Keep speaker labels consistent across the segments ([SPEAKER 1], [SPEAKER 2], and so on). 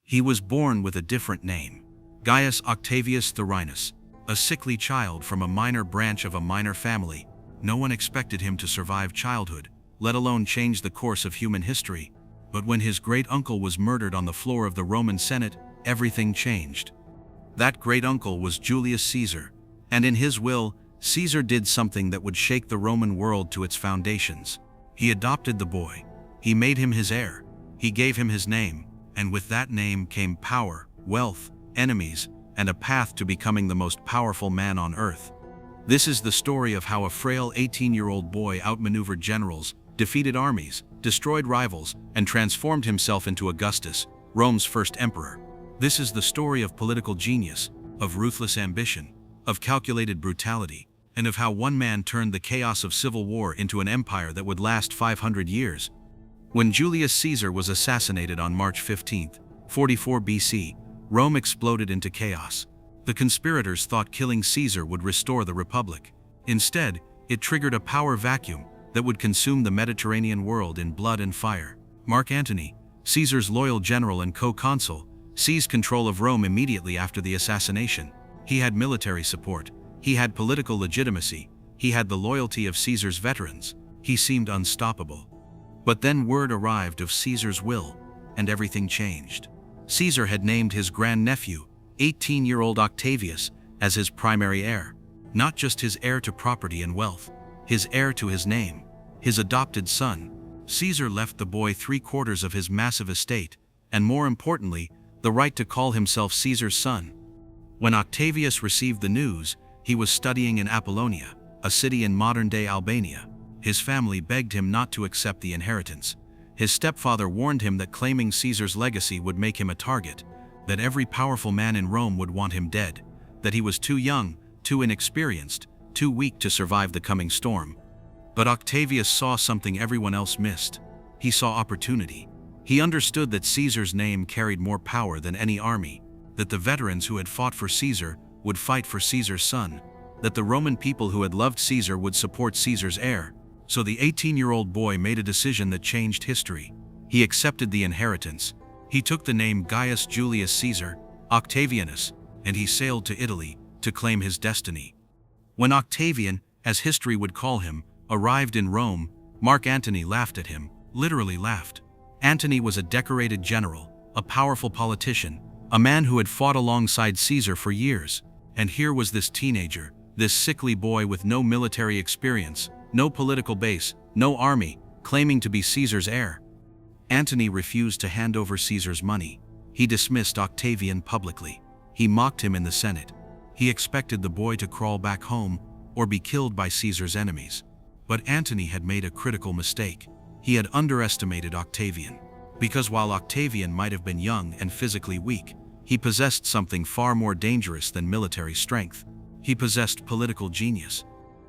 [SPEAKER 1] He was born with a different name, Gaius Octavius Thurinus, a sickly child from a minor branch of a minor family. No one expected him to survive childhood, let alone change the course of human history. But when his great-uncle was murdered on the floor of the Roman Senate, everything changed. That great-uncle was Julius Caesar, and in his will, Caesar did something that would shake the Roman world to its foundations. He adopted the boy. He made him his heir. He gave him his name, and with that name came power, wealth, enemies, and a path to becoming the most powerful man on earth. This is the story of how a frail 18-year-old boy outmaneuvered generals, defeated armies, destroyed rivals, and transformed himself into Augustus, Rome's first emperor. This is the story of political genius, of ruthless ambition, of calculated brutality, and of how one man turned the chaos of civil war into an empire that would last 500 years. When Julius Caesar was assassinated on March 15, 44 BC, Rome exploded into chaos. The conspirators thought killing Caesar would restore the Republic. Instead, it triggered a power vacuum that would consume the Mediterranean world in blood and fire. Mark Antony, Caesar's loyal general and co-consul, seized control of Rome immediately after the assassination. He had military support. He had political legitimacy. He had the loyalty of Caesar's veterans. He seemed unstoppable. But then word arrived of Caesar's will, and everything changed. Caesar had named his grandnephew, 18-year-old Octavius, as his primary heir. Not just his heir to property and wealth, his heir to his name, his adopted son. Caesar left the boy 3/4 of his massive estate, and more importantly, the right to call himself Caesar's son. When Octavius received the news, he was studying in Apollonia, a city in modern-day Albania. His family begged him not to accept the inheritance. His stepfather warned him that claiming Caesar's legacy would make him a target, that every powerful man in Rome would want him dead, that he was too young, too inexperienced, too weak to survive the coming storm. But Octavius saw something everyone else missed. He saw opportunity. He understood that Caesar's name carried more power than any army, that the veterans who had fought for Caesar would fight for Caesar's son, that the Roman people who had loved Caesar would support Caesar's heir. So the 18-year-old boy made a decision that changed history. He accepted the inheritance. He took the name Gaius Julius Caesar, Octavianus, and he sailed to Italy to claim his destiny. When Octavian, as history would call him, arrived in Rome, Mark Antony laughed at him, literally laughed. Antony was a decorated general, a powerful politician, a man who had fought alongside Caesar for years. And here was this teenager, this sickly boy with no military experience, no political base, no army, claiming to be Caesar's heir. Antony refused to hand over Caesar's money. He dismissed Octavian publicly. He mocked him in the Senate. He expected the boy to crawl back home or be killed by Caesar's enemies. But Antony had made a critical mistake. He had underestimated Octavian. Because while Octavian might have been young and physically weak, he possessed something far more dangerous than military strength. He possessed political genius.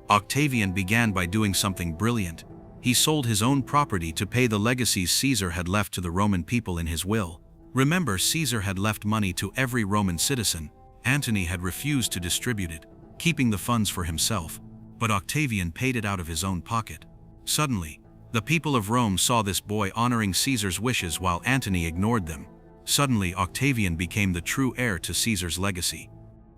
[SPEAKER 1] Octavian began by doing something brilliant. He sold his own property to pay the legacies Caesar had left to the Roman people in his will. Remember, Caesar had left money to every Roman citizen. Antony had refused to distribute it, keeping the funds for himself. But Octavian paid it out of his own pocket. Suddenly, the people of Rome saw this boy honoring Caesar's wishes while Antony ignored them. Suddenly, Octavian became the true heir to Caesar's legacy.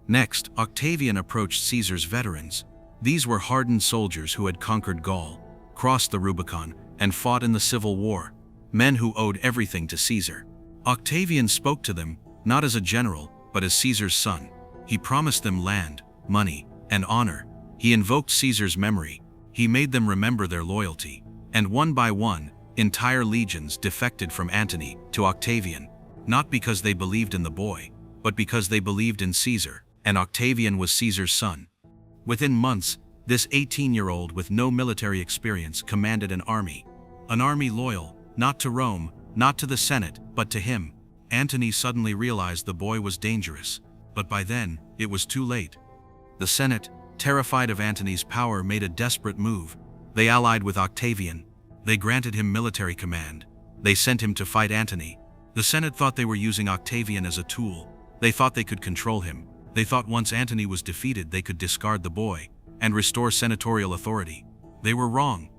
[SPEAKER 1] Next, Octavian approached Caesar's veterans. These were hardened soldiers who had conquered Gaul, crossed the Rubicon, and fought in the Civil War. Men who owed everything to Caesar. Octavian spoke to them, not as a general, but as Caesar's son. He promised them land, money, and honor. He invoked Caesar's memory. He made them remember their loyalty. And one by one, entire legions defected from Antony to Octavian, not because they believed in the boy, but because they believed in Caesar, and Octavian was Caesar's son. Within months, this 18-year-old with no military experience commanded an army loyal, not to Rome, not to the Senate, but to him. Antony suddenly realized the boy was dangerous, but by then, it was too late. The Senate, terrified of Antony's power, made a desperate move. They allied with Octavian. They granted him military command. They sent him to fight Antony. The Senate thought they were using Octavian as a tool. They thought they could control him. They thought once Antony was defeated, they could discard the boy and restore senatorial authority. They were wrong.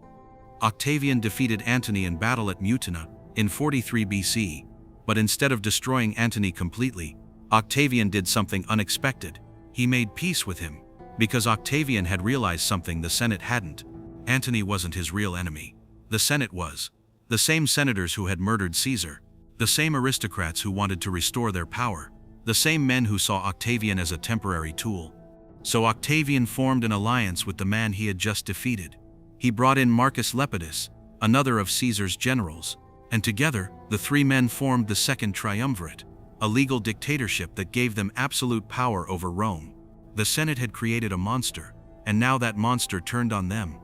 [SPEAKER 1] Octavian defeated Antony in battle at Mutina in 43 BC. But instead of destroying Antony completely, Octavian did something unexpected. He made peace with him, because Octavian had realized something the Senate hadn't. Antony wasn't his real enemy. The Senate was. The same senators who had murdered Caesar. The same aristocrats who wanted to restore their power. The same men who saw Octavian as a temporary tool. So Octavian formed an alliance with the man he had just defeated. He brought in Marcus Lepidus, another of Caesar's generals, and together, the three men formed the Second Triumvirate, a legal dictatorship that gave them absolute power over Rome. The Senate had created a monster, and now that monster turned on them.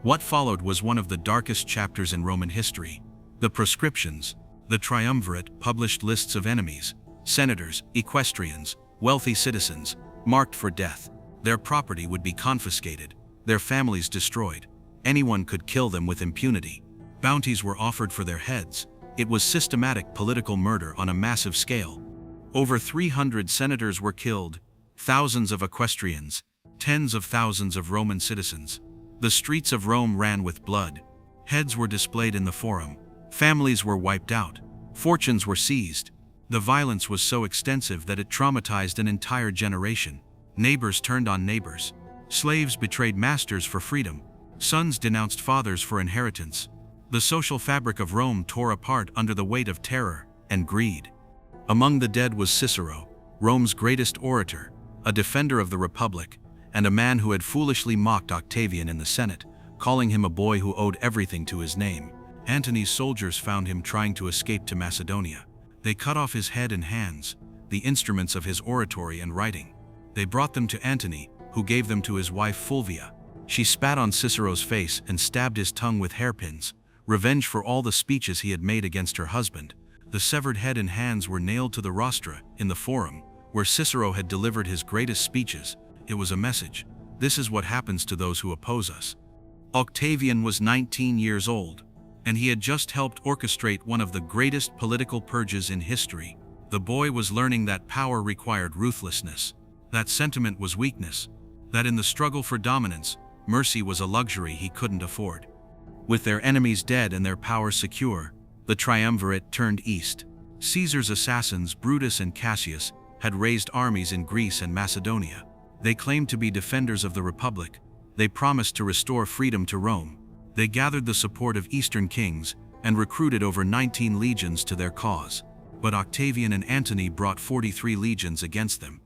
[SPEAKER 1] What followed was one of the darkest chapters in Roman history. The proscriptions. The triumvirate published lists of enemies, senators, equestrians, wealthy citizens, marked for death. Their property would be confiscated, their families destroyed. Anyone could kill them with impunity. Bounties were offered for their heads. It was systematic political murder on a massive scale. Over 300 senators were killed, thousands of equestrians, tens of thousands of Roman citizens. The streets of Rome ran with blood. Heads were displayed in the forum. Families were wiped out. Fortunes were seized. The violence was so extensive that it traumatized an entire generation. Neighbors turned on neighbors. Slaves betrayed masters for freedom. Sons denounced fathers for inheritance. The social fabric of Rome tore apart under the weight of terror and greed. Among the dead was Cicero, Rome's greatest orator, a defender of the Republic, and a man who had foolishly mocked Octavian in the Senate, calling him a boy who owed everything to his name. Antony's soldiers found him trying to escape to Macedonia. They cut off his head and hands, the instruments of his oratory and writing. They brought them to Antony, who gave them to his wife Fulvia. She spat on Cicero's face and stabbed his tongue with hairpins, revenge for all the speeches he had made against her husband. The severed head and hands were nailed to the rostra, in the forum, where Cicero had delivered his greatest speeches. It was a message. This is what happens to those who oppose us. Octavian was 19 years old, and he had just helped orchestrate one of the greatest political purges in history. The boy was learning that power required ruthlessness, that sentiment was weakness, that in the struggle for dominance, mercy was a luxury he couldn't afford. With their enemies dead and their power secure, the triumvirate turned east. Caesar's assassins, Brutus and Cassius, had raised armies in Greece and Macedonia. They claimed to be defenders of the Republic. They promised to restore freedom to Rome. They gathered the support of Eastern kings and recruited over 19 legions to their cause. But Octavian and Antony brought 43 legions against them.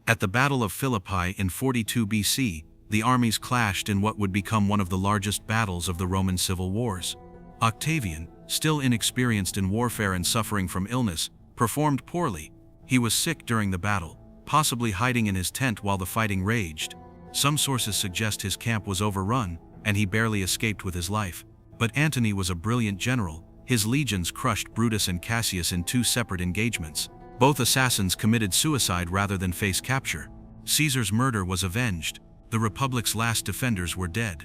[SPEAKER 1] At the Battle of Philippi in 42 BC, the armies clashed in what would become one of the largest battles of the Roman civil wars. Octavian, still inexperienced in warfare and suffering from illness, performed poorly. He was sick during the battle, possibly hiding in his tent while the fighting raged. Some sources suggest his camp was overrun, and he barely escaped with his life. But Antony was a brilliant general. His legions crushed Brutus and Cassius in 2 separate engagements. Both assassins committed suicide rather than face capture. Caesar's murder was avenged. The Republic's last defenders were dead.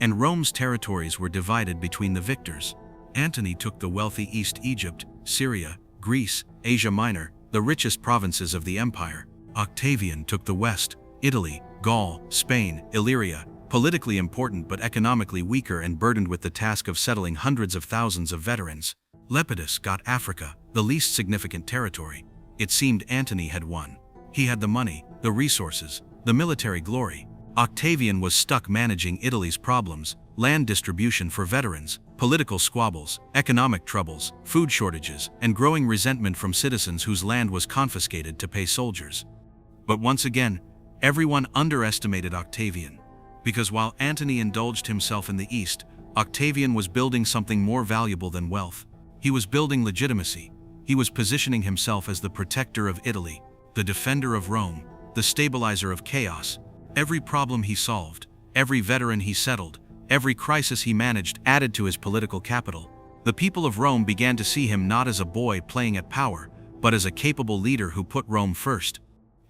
[SPEAKER 1] And Rome's territories were divided between the victors. Antony took the wealthy East Egypt, Syria, Greece, Asia Minor, the richest provinces of the empire. Octavian took the West, Italy, Gaul, Spain, Illyria, politically important but economically weaker and burdened with the task of settling hundreds of thousands of veterans. Lepidus got Africa, the least significant territory. It seemed Antony had won. He had the money, the resources, the military glory. Octavian was stuck managing Italy's problems, land distribution for veterans, political squabbles, economic troubles, food shortages, and growing resentment from citizens whose land was confiscated to pay soldiers. But once again, everyone underestimated Octavian. Because while Antony indulged himself in the East, Octavian was building something more valuable than wealth. He was building legitimacy. He was positioning himself as the protector of Italy, the defender of Rome, the stabilizer of chaos. Every problem he solved, every veteran he settled, every crisis he managed added to his political capital. The people of Rome began to see him not as a boy playing at power, but as a capable leader who put Rome first.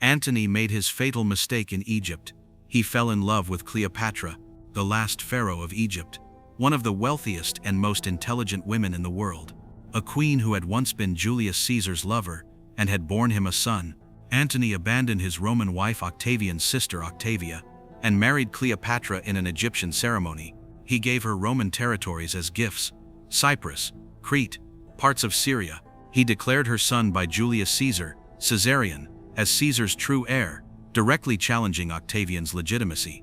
[SPEAKER 1] Antony made his fatal mistake in Egypt. He fell in love with Cleopatra, the last pharaoh of Egypt, one of the wealthiest and most intelligent women in the world, a queen who had once been Julius Caesar's lover and had borne him a son. Antony abandoned his Roman wife Octavian's sister Octavia and married Cleopatra in an Egyptian ceremony. He gave her Roman territories as gifts: Cyprus, Crete, parts of Syria, He declared her son by Julius Caesar, Caesarion, as Caesar's true heir, directly challenging Octavian's legitimacy.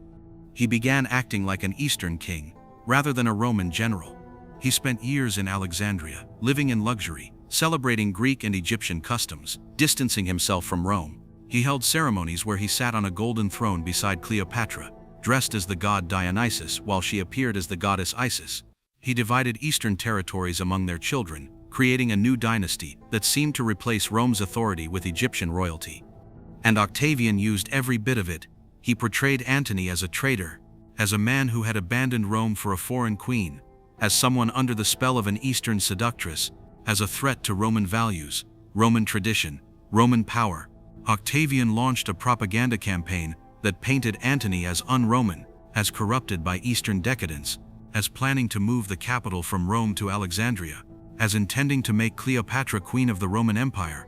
[SPEAKER 1] He began acting like an Eastern king, rather than a Roman general. He spent years in Alexandria, living in luxury, celebrating Greek and Egyptian customs, distancing himself from Rome. He held ceremonies where he sat on a golden throne beside Cleopatra, dressed as the god Dionysus while she appeared as the goddess Isis. He divided Eastern territories among their children, creating a new dynasty that seemed to replace Rome's authority with Egyptian royalty. And Octavian used every bit of it. He portrayed Antony as a traitor, as a man who had abandoned Rome for a foreign queen, as someone under the spell of an Eastern seductress, as a threat to Roman values, Roman tradition, Roman power. Octavian launched a propaganda campaign that painted Antony as un-Roman, as corrupted by Eastern decadence, as planning to move the capital from Rome to Alexandria, as intending to make Cleopatra queen of the Roman Empire.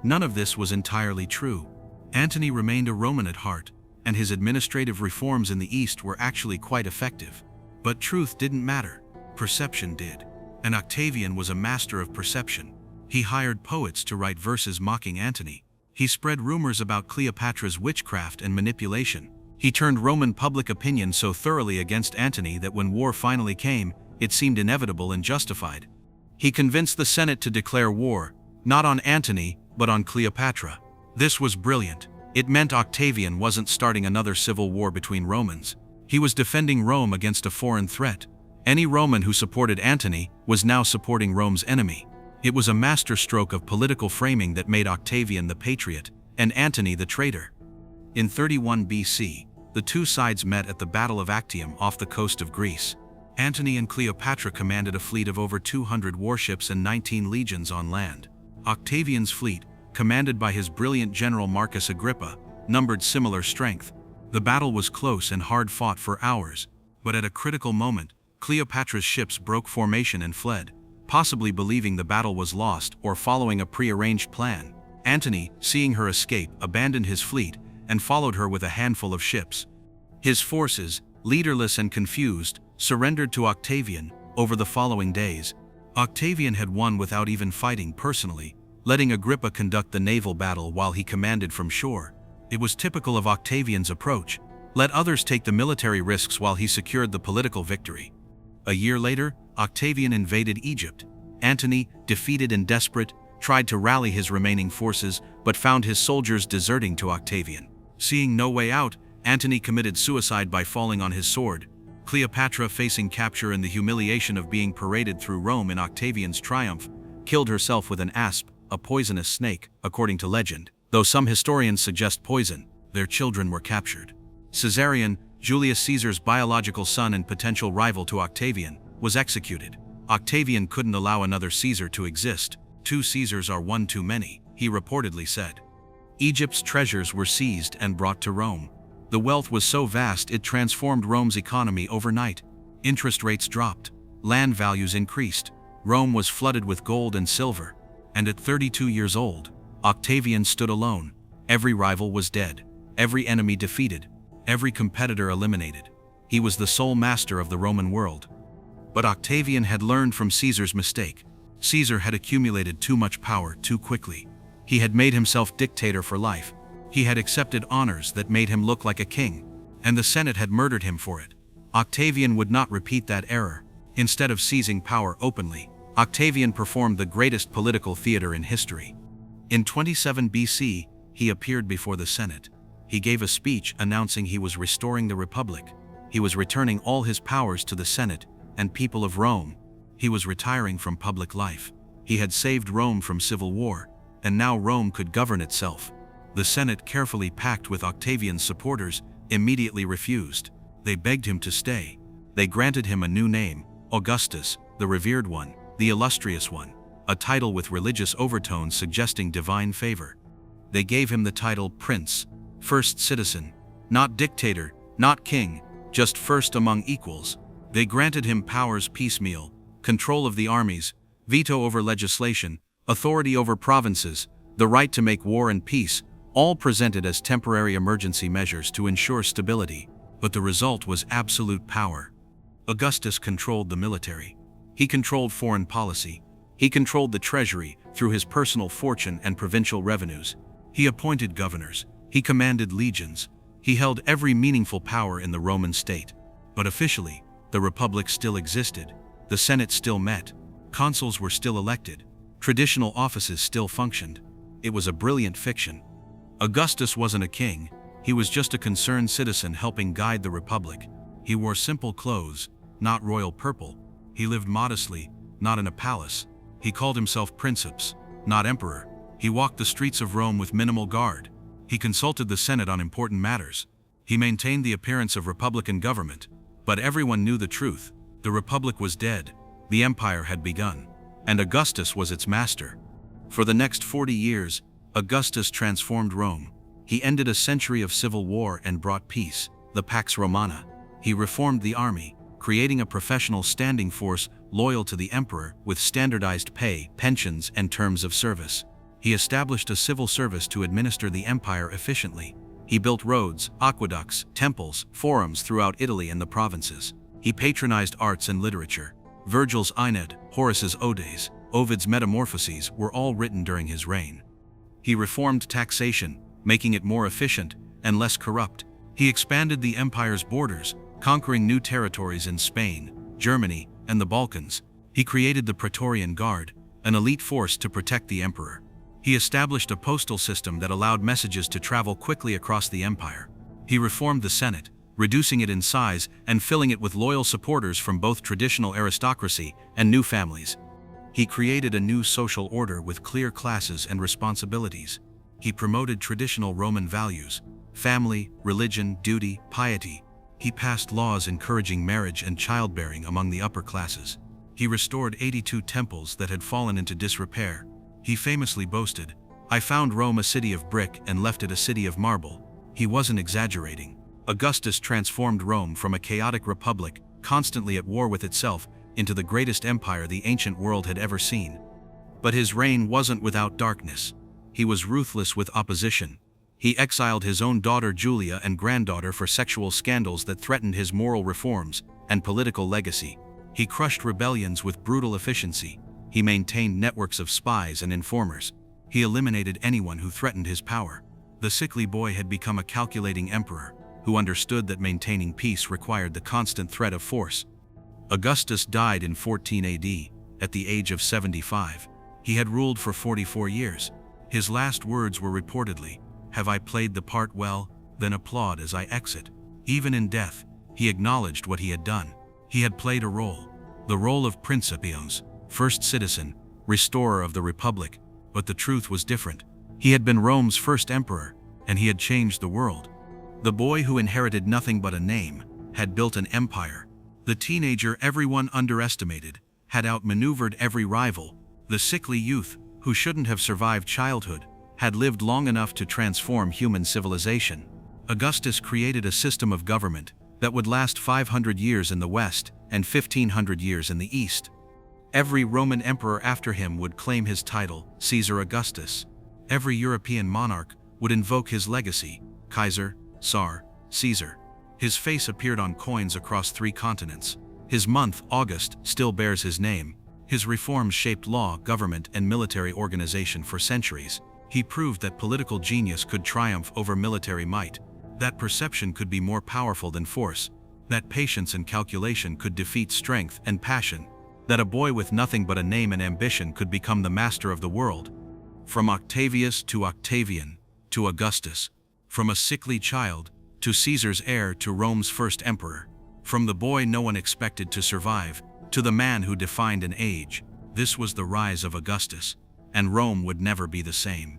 [SPEAKER 1] None of this was entirely true. Antony remained a Roman at heart, and his administrative reforms in the East were actually quite effective. But truth didn't matter. Perception did. And Octavian was a master of perception. He hired poets to write verses mocking Antony. He spread rumors about Cleopatra's witchcraft and manipulation. He turned Roman public opinion so thoroughly against Antony that when war finally came, it seemed inevitable and justified. He convinced the Senate to declare war, not on Antony, but on Cleopatra. This was brilliant. It meant Octavian wasn't starting another civil war between Romans. He was defending Rome against a foreign threat. Any Roman who supported Antony was now supporting Rome's enemy. It was a masterstroke of political framing that made Octavian the patriot and Antony the traitor. In 31 BC, the two sides met at the Battle of Actium off the coast of Greece. Antony and Cleopatra commanded a fleet of over 200 warships and 19 legions on land. Octavian's fleet, commanded by his brilliant general Marcus Agrippa, numbered similar strength. The battle was close and hard-fought for hours, but at a critical moment, Cleopatra's ships broke formation and fled, possibly believing the battle was lost or following a pre-arranged plan. Antony, seeing her escape, abandoned his fleet and followed her with a handful of ships. His forces, leaderless and confused, surrendered to Octavian. Over the following days, Octavian had won without even fighting personally, letting Agrippa conduct the naval battle while he commanded from shore. It was typical of Octavian's approach: let others take the military risks while he secured the political victory. A year later, Octavian invaded Egypt. Antony, defeated and desperate, tried to rally his remaining forces but found his soldiers deserting to Octavian. Seeing no way out, Antony committed suicide by falling on his sword. Cleopatra, facing capture and the humiliation of being paraded through Rome in Octavian's triumph, killed herself with an asp, a poisonous snake, according to legend. Though some historians suggest poison, their children were captured. Caesarion, Julius Caesar's biological son and potential rival to Octavian, was executed. Octavian couldn't allow another Caesar to exist. 2 Caesars are one too many, he reportedly said. Egypt's treasures were seized and brought to Rome. The wealth was so vast it transformed Rome's economy overnight. Interest rates dropped. Land values increased. Rome was flooded with gold and silver. And at 32 years old, Octavian stood alone. Every rival was dead. Every enemy defeated. Every competitor eliminated. He was the sole master of the Roman world. But Octavian had learned from Caesar's mistake. Caesar had accumulated too much power too quickly. He had made himself dictator for life. He had accepted honors that made him look like a king, and the Senate had murdered him for it. Octavian would not repeat that error. Instead of seizing power openly, Octavian performed the greatest political theater in history. In 27 BC, he appeared before the Senate. He gave a speech announcing he was restoring the Republic. He was returning all his powers to the Senate and people of Rome. He was retiring from public life. He had saved Rome from civil war, and now Rome could govern itself. The Senate, carefully packed with Octavian's supporters, immediately refused. They begged him to stay. They granted him a new name, Augustus, the revered one, the illustrious one, a title with religious overtones suggesting divine favor. They gave him the title Prince, First Citizen, not dictator, not king, just first among equals. They granted him powers piecemeal: control of the armies, veto over legislation, authority over provinces, the right to make war and peace, all presented as temporary emergency measures to ensure stability. But the result was absolute power. Augustus controlled the military. He controlled foreign policy. He controlled the treasury through his personal fortune and provincial revenues. He appointed governors. He commanded legions. He held every meaningful power in the Roman state. But officially, the Republic still existed. The Senate still met. Consuls were still elected. Traditional offices still functioned. It was a brilliant fiction. Augustus wasn't a king. He was just a concerned citizen helping guide the Republic. He wore simple clothes, not royal purple. He lived modestly, not in a palace. He called himself princeps, not emperor. He walked the streets of Rome with minimal guard. He consulted the Senate on important matters. He maintained the appearance of republican government. But everyone knew the truth. The Republic was dead. The empire had begun. And Augustus was its master. For the next 40 years, Augustus transformed Rome. He ended a century of civil war and brought peace, the Pax Romana. He reformed the army, creating a professional standing force loyal to the emperor with standardized pay, pensions, and terms of service. He established a civil service to administer the empire efficiently. He built roads, aqueducts, temples, forums throughout Italy and the provinces. He patronized arts and literature. Virgil's Aeneid, Horace's Odes, Ovid's Metamorphoses were all written during his reign. He reformed taxation, making it more efficient and less corrupt. He expanded the empire's borders, conquering new territories in Spain, Germany, and the Balkans. He created the Praetorian Guard, an elite force to protect the emperor. He established a postal system that allowed messages to travel quickly across the empire. He reformed the Senate, reducing it in size and filling it with loyal supporters from both traditional aristocracy and new families. He created a new social order with clear classes and responsibilities. He promoted traditional Roman values: family, religion, duty, piety. He passed laws encouraging marriage and childbearing among the upper classes. He restored 82 temples that had fallen into disrepair. He famously boasted, "I found Rome a city of brick and left it a city of marble." He wasn't exaggerating. Augustus transformed Rome from a chaotic republic, constantly at war with itself, into the greatest empire the ancient world had ever seen. But his reign wasn't without darkness. He was ruthless with opposition. He exiled his own daughter Julia and granddaughter for sexual scandals that threatened his moral reforms and political legacy. He crushed rebellions with brutal efficiency. He maintained networks of spies and informers. He eliminated anyone who threatened his power. The sickly boy had become a calculating emperor, who understood that maintaining peace required the constant threat of force. Augustus died in 14 AD, at the age of 75. He had ruled for 44 years. His last words were reportedly, "Have I played the part well? Then applaud as I exit." Even in death, he acknowledged what he had done. He had played a role. The role of Principios, first citizen, restorer of the Republic. But the truth was different. He had been Rome's first emperor, and he had changed the world. The boy who inherited nothing but a name had built an empire. The teenager everyone underestimated had outmaneuvered every rival. The sickly youth, who shouldn't have survived childhood, had lived long enough to transform human civilization. Augustus created a system of government that would last 500 years in the West and 1500 years in the East. Every Roman emperor after him would claim his title, Caesar Augustus. Every European monarch would invoke his legacy, Kaiser, Tsar, Caesar. His face appeared on coins across 3 continents. His month, August, still bears his name. His reforms shaped law, government, and military organization for centuries. He proved that political genius could triumph over military might, that perception could be more powerful than force, that patience and calculation could defeat strength and passion, that a boy with nothing but a name and ambition could become the master of the world. From Octavius to Octavian, to Augustus. From a sickly child, to Caesar's heir, to Rome's first emperor. From the boy no one expected to survive, to the man who defined an age. This was the rise of Augustus, and Rome would never be the same.